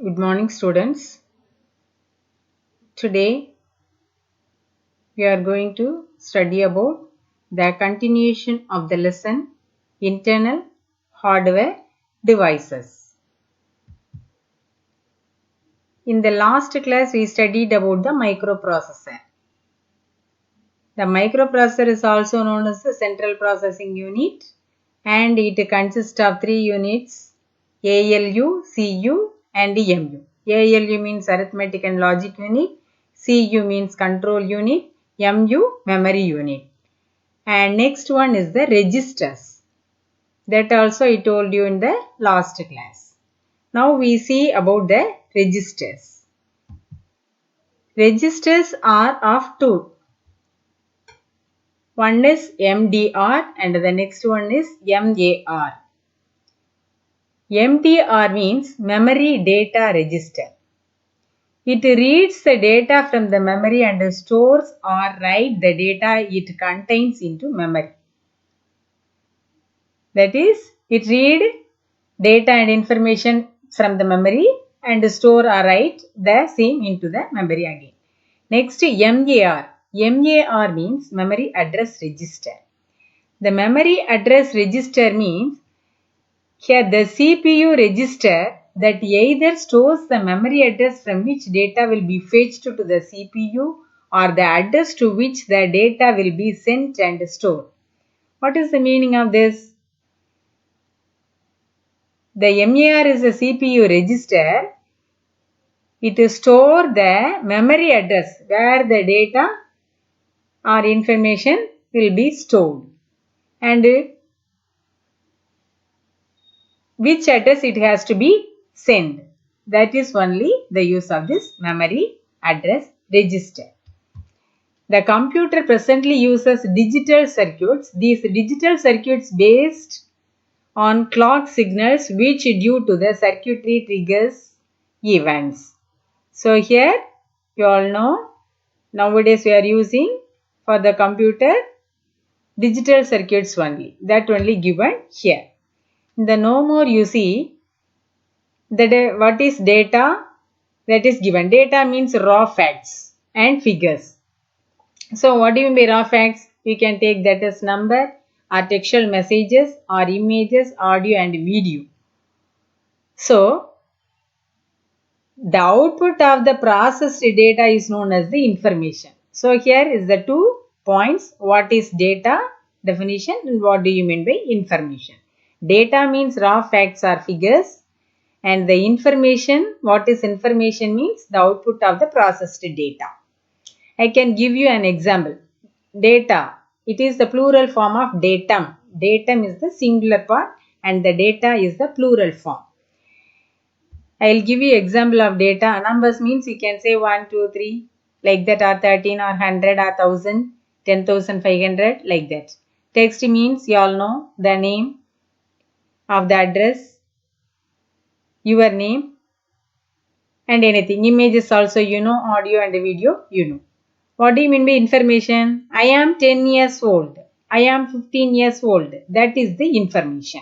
Good morning, students. Today we are going to study about the continuation of the lesson internal hardware devices. In the last class we studied about the microprocessor. The microprocessor is also known as the central processing unit and it consists of three units: ALU, CU and MU. ALU means arithmetic and logic unit, CU means control unit, MU memory unit. And next one is the registers. That also I told you in the last class. Now we see about the registers. Registers are of two. One is MDR and the next one is MAR. MDR means memory data register. It reads the data from the memory and stores or writes the data it contains into memory. That is, it reads data and information from the memory and store or write the same into the memory again. Next, MAR. MAR means memory address register. The memory address register means here the CPU register that either stores the memory address from which data will be fetched to the CPU or the address to which the data will be sent and stored. What is the meaning of this? The MAR is a CPU register. It stores the memory address where the data or information will be stored and which address it has to be sent. That is only the use of this memory address register. The computer presently uses digital circuits. These digital circuits based on clock signals which due to the circuitry triggers events. So here you all know nowadays we are using for the computer digital circuits only. That only given here. The no more you see that what is data that is given. Data means raw facts and figures. So what do you mean by raw facts? You can take that as number or textual messages or images, audio and video. So the output of the processed data is known as the information. So here is the 2 points. What is data definition and what do you mean by information? Data means raw facts or figures. And the information, what is information means the output of the processed data. I can give you an example. Data, it is the plural form of datum. Datum is the singular part and the data is the plural form. I will give you example of data. Numbers means you can say 1, 2, 3 like that or 13 or 100 or 1000, 10,500 like that. Text means you all know the name of the address, your name and anything. Images also you know, audio and video you know. What do you mean by information? I am 10 years old. I am 15 years old. That is the information.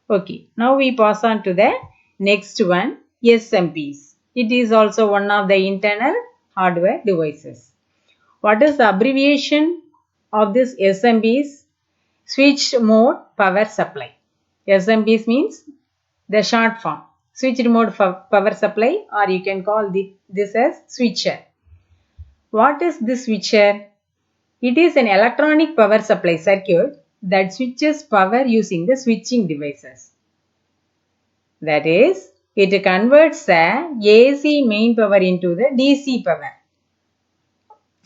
Okay, now we pass on to the next one, SMPs. It is also one of the internal hardware devices. What is the abbreviation of this SMPs? Switched mode power supply. SMPs means the short form. Switched mode power supply, or you can call this as switcher. What is this switcher? It is an electronic power supply circuit that switches power using the switching devices. That is, it converts the AC main power into the DC power.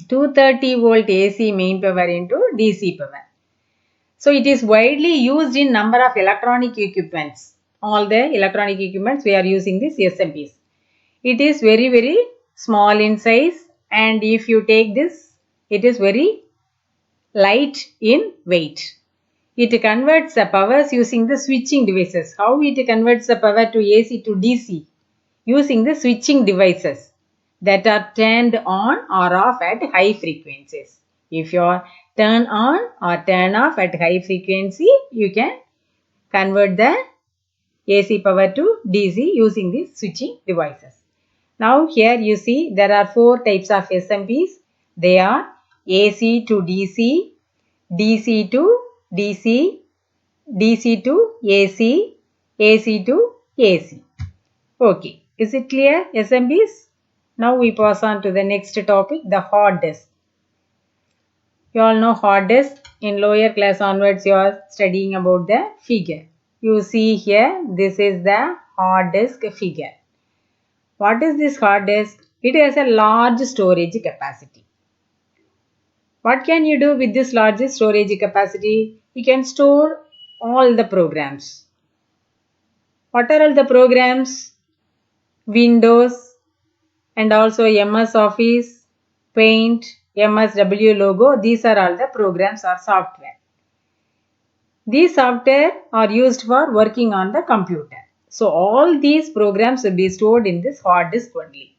230 volt AC main power into DC power. So it is widely used in number of electronic equipments. All the electronic equipments we are using this SMPs. It is very small in size and if you take this, it is very light in weight. It converts the powers using the switching devices. How it converts the power to AC to DC? Using the switching devices that are turned on or off at high frequencies. If you are turn on or turn off at high frequency, you can convert the AC power to DC using these switching devices. Now here you see there are 4 types of SMPs. They are AC to DC, DC to DC, DC to AC, AC to AC. Okay, is it clear SMPs? Now we pass on to the next topic, the hard disk. You all know hard disk. In lower class onwards you are studying about the figure. You see here, this is the hard disk figure. What is this hard disk? It has a large storage capacity. What can you do with this large storage capacity? You can store all the programs. What are all the programs? Windows and also MS Office, Paint, MSW logo. These are all the programs or software. These software are used for working on the computer. So all these programs will be stored in this hard disk only.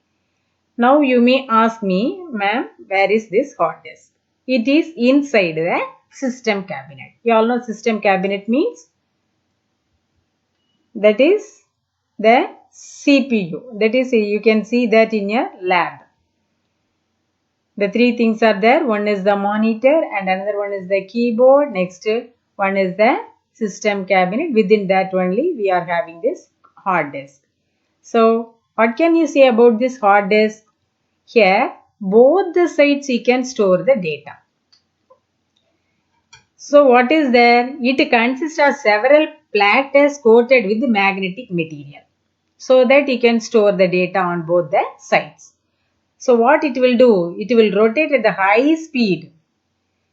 Now you may ask me, ma'am, where is this hard disk? It is inside the system cabinet. You all know system cabinet means? That is the CPU. That is, you can see that in your lab. The 3 things are there. One is the monitor and another one is the keyboard. Next one is the system cabinet. Within that only we are having this hard disk. So what can you say about this hard disk? Here both the sides you can store the data. So what is there? It consists of several platters coated with magnetic material so that you can store the data on both the sides. So what it will do? It will rotate at the high speed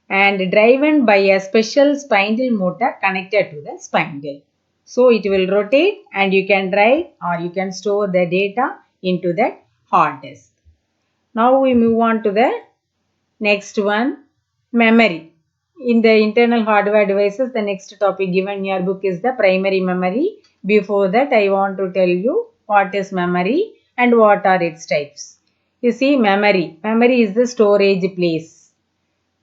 and driven by a special spindle motor connected to the spindle. So it will rotate and you can write or you can store the data into that hard disk. Now we move on to the next one, memory. In the internal hardware devices, the next topic given in your book is the primary memory. Before that, I want to tell you what is memory and what are its types. You see, memory. Memory is the storage place.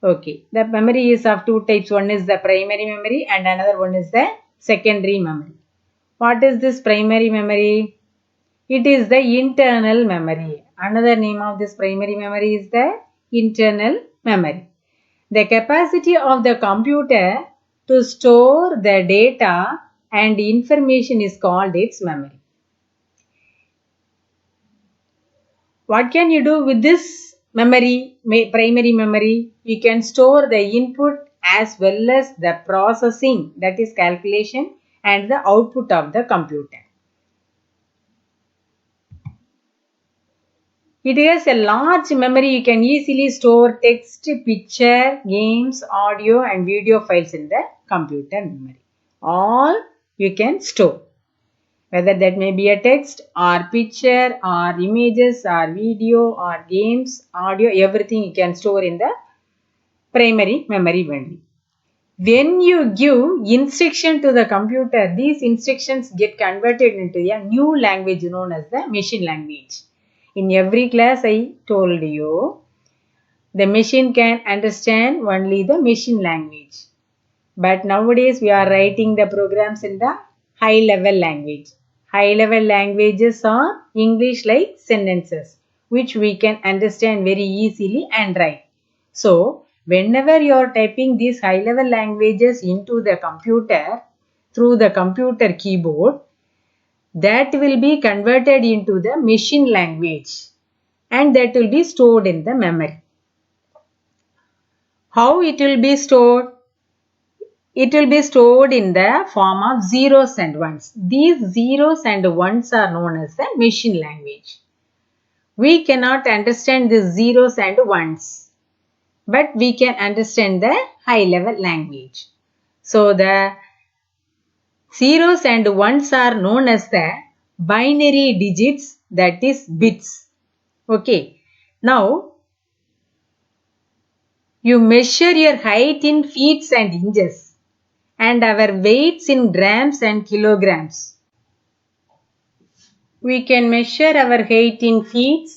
Okay, the memory is of 2 types. One is the primary memory and another one is the secondary memory. What is this primary memory? It is the internal memory. Another name of this primary memory is the internal memory. The capacity of the computer to store the data and information is called its memory. What can you do with this memory, primary memory? You can store the input as well as the processing, that is calculation, and the output of the computer. It has a large memory. You can easily store text, picture, games, audio and video files in the computer memory. All you can store. Whether that may be a text or picture or images or video or games, audio, everything you can store in the primary memory only. When you give instruction to the computer, these instructions get converted into a new language known as the machine language. In every class I told you, the machine can understand only the machine language. But nowadays we are writing the programs in the high level language. High level languages are English like sentences, which we can understand very easily and write. So, whenever you are typing these high level languages into the computer, through the computer keyboard, that will be converted into the machine language and that will be stored in the memory. How it will be stored? It will be stored in the form of zeros and ones. These zeros and ones are known as the machine language. We cannot understand these zeros and ones, but we can understand the high level language. So the zeros and ones are known as the binary digits, that is bits. Okay. Now, you measure your height in feet and inches and our weights in grams and kilograms. We can measure our height in feet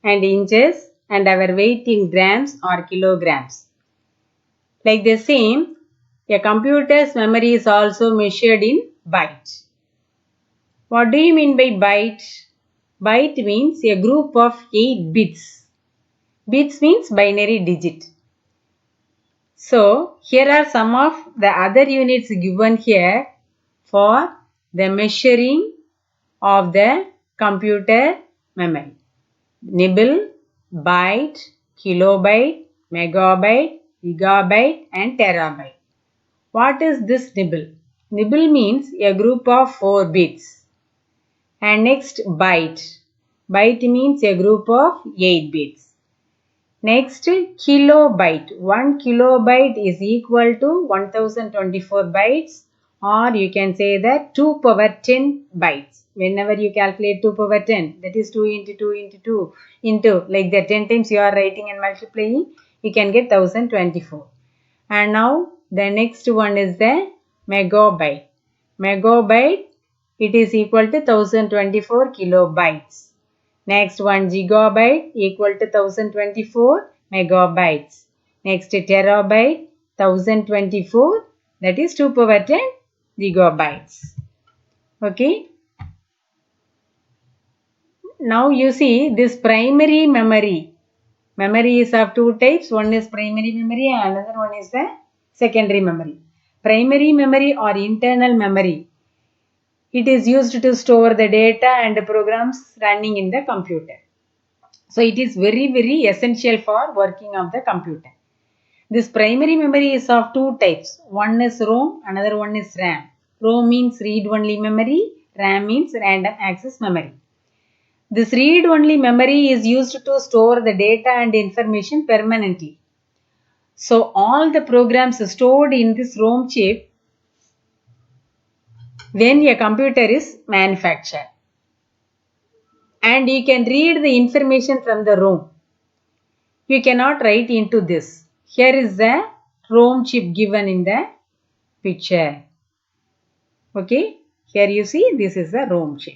and inches and our weight in grams or kilograms. Like the same, a computer's memory is also measured in bytes. What do you mean by byte? Byte means a group of 8 bits. Bits means binary digit. So, here are some of the other units given here for the measuring of the computer memory. Nibble, byte, kilobyte, megabyte, gigabyte and terabyte. What is this nibble? Nibble means a group of 4 bits. And next byte. Byte means a group of 8 bits. Next kilobyte. 1 kilobyte is equal to 1024 bytes, or you can say that 2 power 10 bytes. Whenever you calculate 2 power 10, that is 2 into 2 into 2 into like that 10 times you are writing and multiplying, you can get 1024. And now the next one is the megabyte. Megabyte, it is equal to 1024 kilobytes. Next one gigabyte equal to 1024 megabytes. Next terabyte 1024, that is 2 power 10 gigabytes. Okay. Now you see this primary memory. Memory is of two types. One is primary memory and another one is the secondary memory. Primary memory or internal memory, it is used to store the data and programs running in the computer. So it is very essential for working of the computer. This primary memory is of two types. One is ROM, another one is RAM. ROM means read-only memory, RAM means random access memory. This read-only memory is used to store the data and information permanently. So all the programs stored in this ROM chip when a computer is manufactured. And you can read the information from the ROM. You cannot write into this. Here is the ROM chip given in the picture. Okay, here you see this is the ROM chip.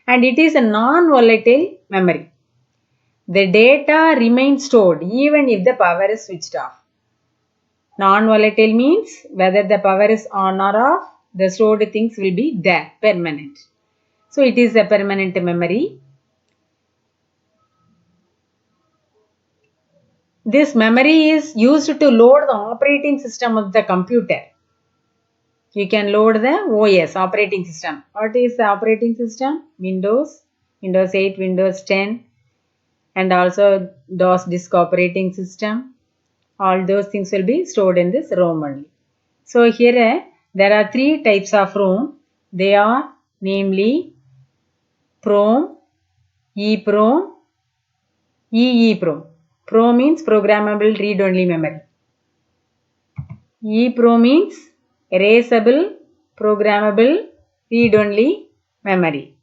And it is a non-volatile memory. The data remains stored even if the power is switched off. Non-volatile means whether the power is on or off, the stored things will be there, permanent. So it is a permanent memory. This memory is used to load the operating system of the computer. You can load the OS, operating system. What is the operating system? Windows, Windows 8, Windows 10 and also DOS disk operating system. All those things will be stored in this ROM only. So here there are three types of ROM. They are namely PROM, EEPROM, EEPROM. PROM means programmable read-only memory. EEPROM means erasable, programmable, read-only memory.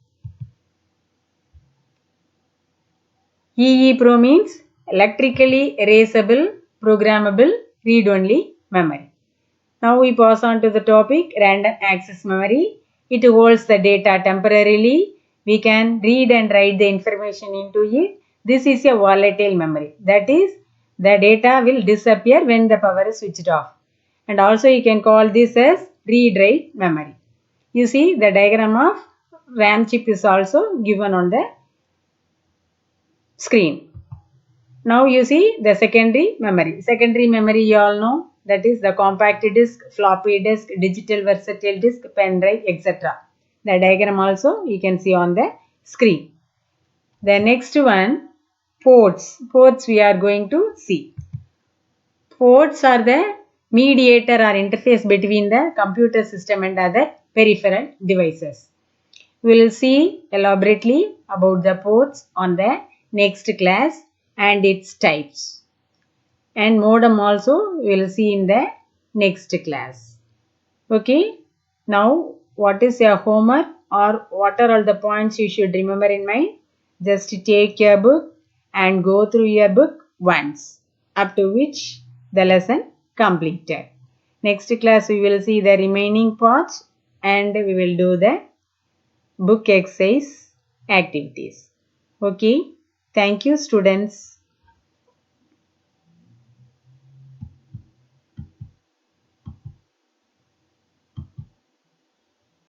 EEPROM means electrically erasable, programmable, read-only memory. Now we pass on to the topic random access memory. It holds the data temporarily. We can read and write the information into it. This is a volatile memory. That is, the data will disappear when the power is switched off. And also you can call this as read-write memory. You see the diagram of RAM chip is also given on the screen. Now you see the secondary memory. Secondary memory you all know, that is the compact disk, floppy disk, digital versatile disk, pen drive, etc. The diagram also you can see on the screen. The next one, ports. Ports we are going to see. Ports are the mediator or interface between the computer system and other peripheral devices. We will see elaborately about the ports on the next class and its types. And modem also we will see in the next class. Okay. Now what is your homework or what are all the points you should remember in mind? Just take your book and go through your book once, up to which the lesson completed. Next class we will see the remaining parts and we will do the book exercise activities. Okay. Thank you students.